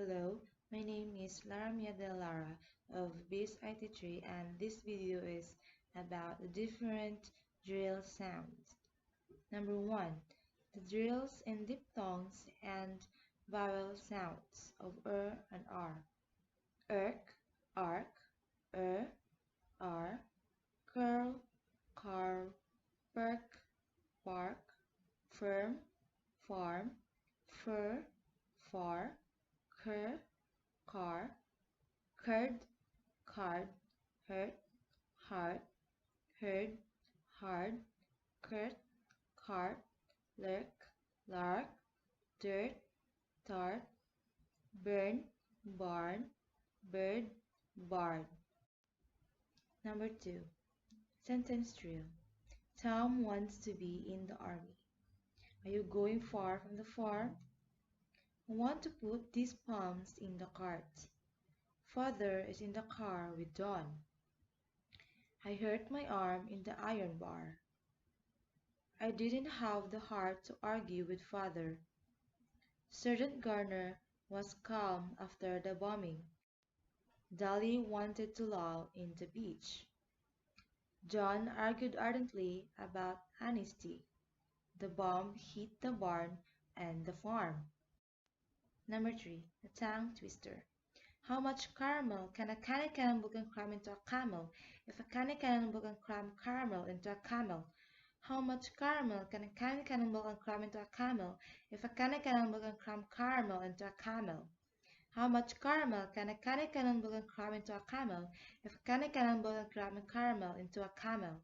Hello, my name is Laramia Del Lara of BIS IT3, and this video is about the different drill sounds. Number 1. The drills in diphthongs and vowel sounds of and r. Erk, ark, r, curl, carl, perk, park, firm, farm, fur, far, cur, car, curd, card, hurt, heart, herd, hard, curt, cart, lurk, lark, dirt, tart, burn, barn, bird, bard. Number 2. Sentence drill. Tom wants to be in the army. Are you going far from the farm? I want to put these palms in the cart. Father is in the car with Dawn. I hurt my arm in the iron bar. I didn't have the heart to argue with Father. Sergeant Garner was calm after the bombing. Dolly wanted to loll in the beach. John argued ardently about honesty. The bomb hit the barn and the farm. Number 3. The tongue twister. How much caramel can a canny cannonball can cram into a camel? If a canny cannonball can cram caramel into a camel, how much caramel can a canny cannonball can cram into a camel? If a canny cannonball can cram caramel into a camel, how much caramel can a canny cannonball can cram into a camel? If a canny cannonball can cram caramel into a camel.